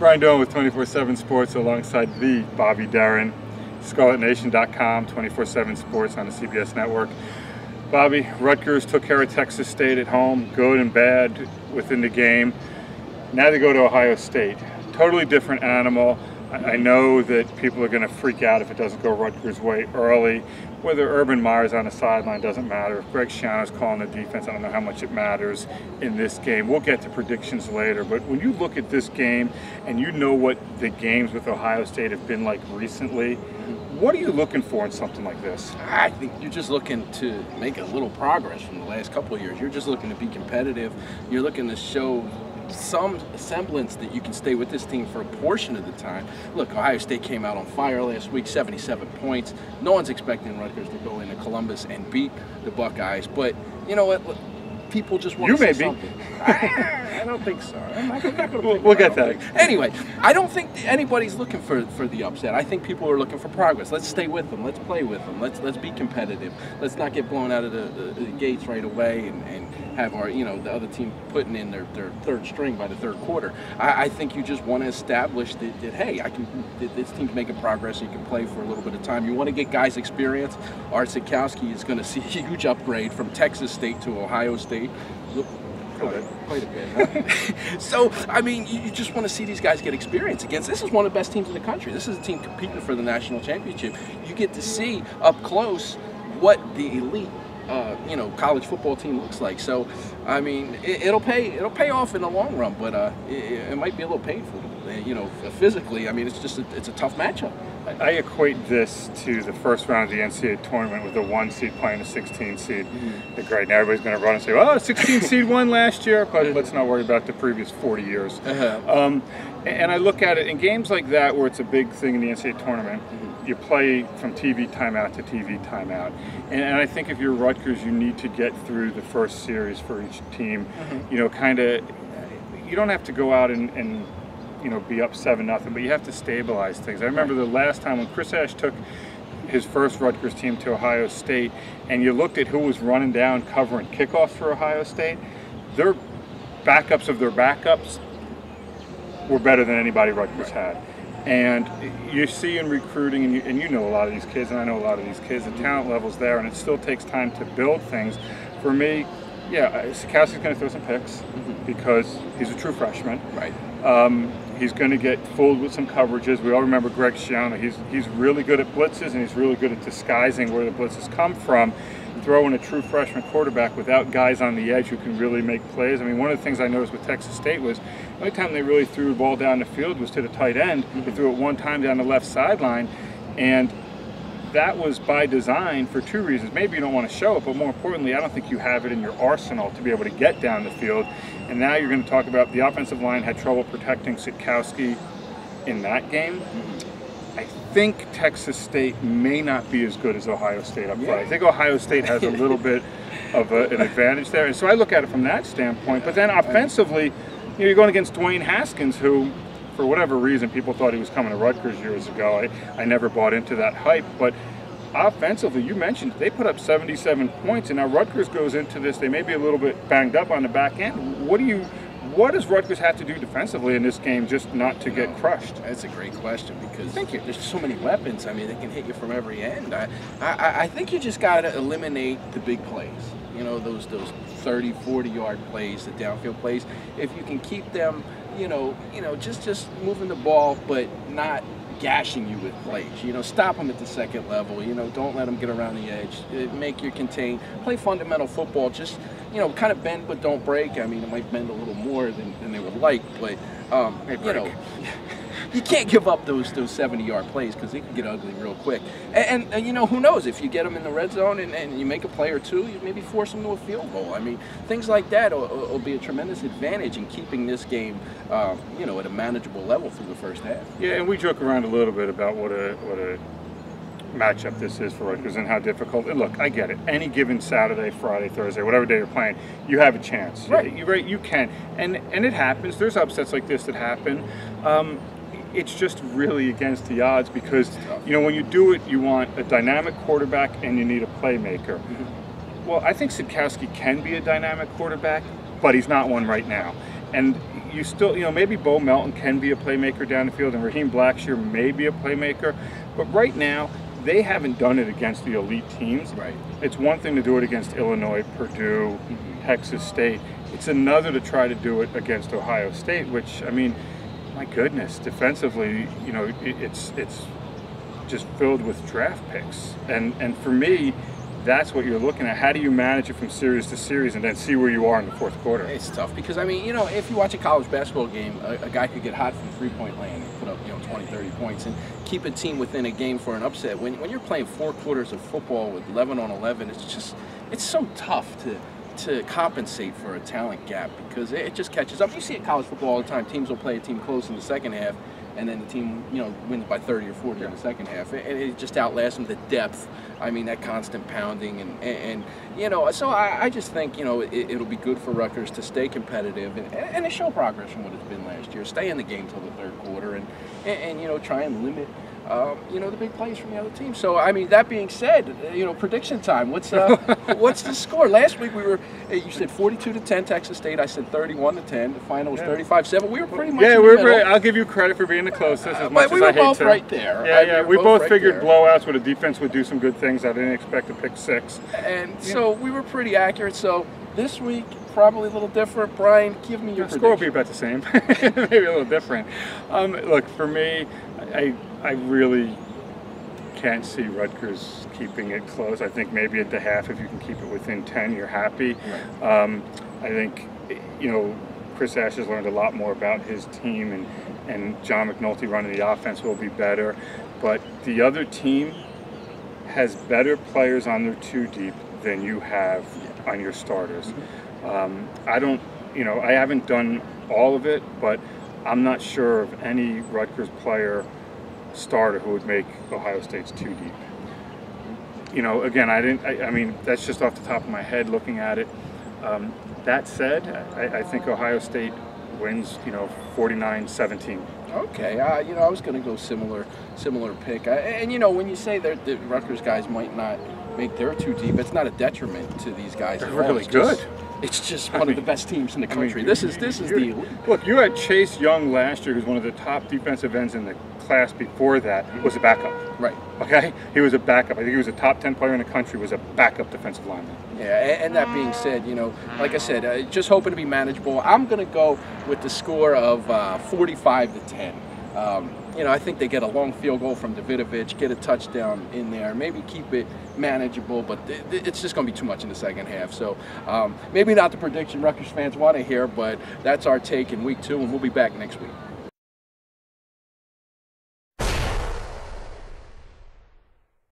Brian Dohn with 24/7 Sports alongside the Bobby Deren, ScarletNation.com, 24/7 Sports on the CBS network. Bobby, Rutgers took care of Texas State at home, good and bad within the game. Now they go to Ohio State. Totally different animal. I know that people are going to freak out if it doesn't go Rutgers' way early. Whether Urban Meyer's on the sideline doesn't matter. If Greg Schiano's calling the defense, I don't know how much it matters in this game. We'll get to predictions later, but when you look at this game and you know what the games with Ohio State have been like recently, what are you looking for in something like this? I think you're just looking to make a little progress from the last couple of years. You're just looking to be competitive. You're looking to show some semblance that you can stay with this team for a portion of the time. Look, Ohio State came out on fire last week, 77 points. No one's expecting Rutgers to go into Columbus and beat the Buckeyes, but you know what? People just want to see something. I don't think so. We'll get that. Anyway, I don't think anybody's looking for the upset. I think people are looking for progress. Let's stay with them. Let's play with them. Let's be competitive. Let's not get blown out of the gates right away and have our the other team putting in their third string by the third quarter. I think you just want to establish that hey, this team's making progress. You can play for a little bit of time. You want to get guys experience. Art Sikowski is going to see a huge upgrade from Texas State to Ohio State. Quite a bit, huh? So, I mean, you just want to see these guys get experience against. This is one of the best teams in the country. This is a team competing for the national championship. You get to see up close what the elite, college football team looks like. So, I mean, it'll pay off in the long run, but it might be a little painful. Physically, I mean, it's a tough matchup. I equate this to the first round of the NCAA tournament with the 1 seed playing a 16 seed. Great, now everybody's going to run and say, "Oh, 16 seed won last year," but let's not worry about the previous 40 years. And I look at it in games like that where it's a big thing in the NCAA tournament. You play from TV timeout to TV timeout, and I think if you're Rutgers, you need to get through the first series for each team. You don't have to go out and be up 7-0, but you have to stabilize things. I remember the last time when Chris Ash took his first Rutgers team to Ohio State, and you looked at who was running down covering kickoffs for Ohio State, their backups of their backups were better than anybody Rutgers had. And you see in recruiting, and you know a lot of these kids, and I know a lot of these kids, the talent level's there, and it still takes time to build things. For me, Sikowski's going to throw some picks because he's a true freshman. Right. He's going to get fooled with some coverages. We all remember Greg Schiano. He's really good at blitzes, and he's really good at disguising where the blitzes come from. Throwing a true freshman quarterback without guys on the edge who can really make plays. I mean, one of the things I noticed with Texas State was the only time they really threw the ball down the field was to the tight end. They threw it one time down the left sideline, and that was by design for two reasons. Maybe you don't want to show it, but more importantly, I don't think you have it in your arsenal to be able to get down the field. And now you're going to talk about the offensive line had trouble protecting Sikowski in that game. I think Texas State may not be as good as Ohio State up front. I think Ohio State has a little bit of an advantage there. And so I look at it from that standpoint. But then offensively, you're going against Dwayne Haskins, who, for whatever reason, people thought he was coming to Rutgers years ago. I never bought into that hype. But offensively, you mentioned, they put up 77 points. And now Rutgers goes into this, they may be a little bit banged up on the back end. What does Rutgers have to do defensively in this game just not to get crushed? That's a great question because there's so many weapons. I mean, they can hit you from every end. I think you just got to eliminate the big plays. Those 30, 40-yard plays, the downfield plays. If you can keep them, just moving the ball, but not gashing you with plays. Stop them at the second level. Don't let them get around the edge. Make your contain. Play fundamental football. Just, kind of bend but don't break. I mean, it might bend a little more than they would like, but, you can't give up those 70-yard plays because they can get ugly real quick. And who knows? If you get them in the red zone and you make a play or two, you maybe force them to a field goal. I mean, things like that will be a tremendous advantage in keeping this game, at a manageable level through the first half. Yeah, and we joke around a little bit about what a matchup this is for Rutgers and how difficult. And look, I get it. Any given Saturday, Friday, Thursday, whatever day you're playing, you have a chance. Right. You can. And it happens. There's upsets like this that happen. It's just really against the odds because, when you do it, you want a dynamic quarterback and you need a playmaker. Well, I think Sikowski can be a dynamic quarterback, but he's not one right now. And you still, maybe Bo Melton can be a playmaker down the field, and Raheem Blackshear may be a playmaker, but right now they haven't done it against the elite teams. Right. It's one thing to do it against Illinois, Purdue, Texas State. It's another to try to do it against Ohio State, which, I mean, my goodness, defensively, it's just filled with draft picks. And for me, that's what you're looking at. How do you manage it from series to series and then see where you are in the fourth quarter? It's tough because, I mean, if you watch a college basketball game, a guy could get hot from three-point land and put up, 20, 30 points and keep a team within a game for an upset. When you're playing 4 quarters of football with 11 on 11, it's so tough to compensate for a talent gap because it just catches up. You see it in college football all the time. Teams will play a team close in the second half, and then the team, wins by 30 or 40 in the second half. And it just outlasts them. The depth, I mean, that constant pounding. And so I just think, it'll be good for Rutgers to stay competitive and to show progress from what it's been last year. Stay in the game till the third quarter and try and limit, the big plays from the other team. So, I mean, that being said, prediction time. What's the score? Last week you said 42-10 Texas State. I said 31-10. The final was 35-7. We were pretty much in the middle. I'll give you credit for being the closest as much as I hate to. We were both right there. Yeah, we both figured blowouts where the defense would do some good things. I didn't expect to pick 6. And so we were pretty accurate. So this week, probably a little different. Brian, give me your prediction. Score will be about the same. Maybe a little different. Look, for me, I really can't see Rutgers keeping it close. I think maybe at the half, if you can keep it within 10, you're happy. Right. I think, Chris Ash has learned a lot more about his team, and John McNulty running the offense will be better. But the other team has better players on their 2 deep than you have on your starters. I haven't done all of it, but I'm not sure of any Rutgers player starter who would make Ohio State's 2 deep. Again, I mean, that's just off the top of my head looking at it. That said, I think Ohio State wins, 49-17. Okay, I was going to go similar pick. When you say that the Rutgers guys might not make their 2 deep, it's not a detriment to these guys. They're really good. It's just one of the best teams in the country. This is the elite. Look, you had Chase Young last year, who's one of the top defensive ends in the class before that, was a backup. Right. Okay? He was a backup. I think he was a top 10 player in the country, was a backup defensive lineman. Yeah, and that being said, like I said, just hoping to be manageable. I'm going to go with the score of 45-10. I think they get a long field goal from Davidovich, get a touchdown in there, maybe keep it manageable, but it's just going to be too much in the second half. So maybe not the prediction Rutgers fans want to hear, but that's our take in week 2, and we'll be back next week.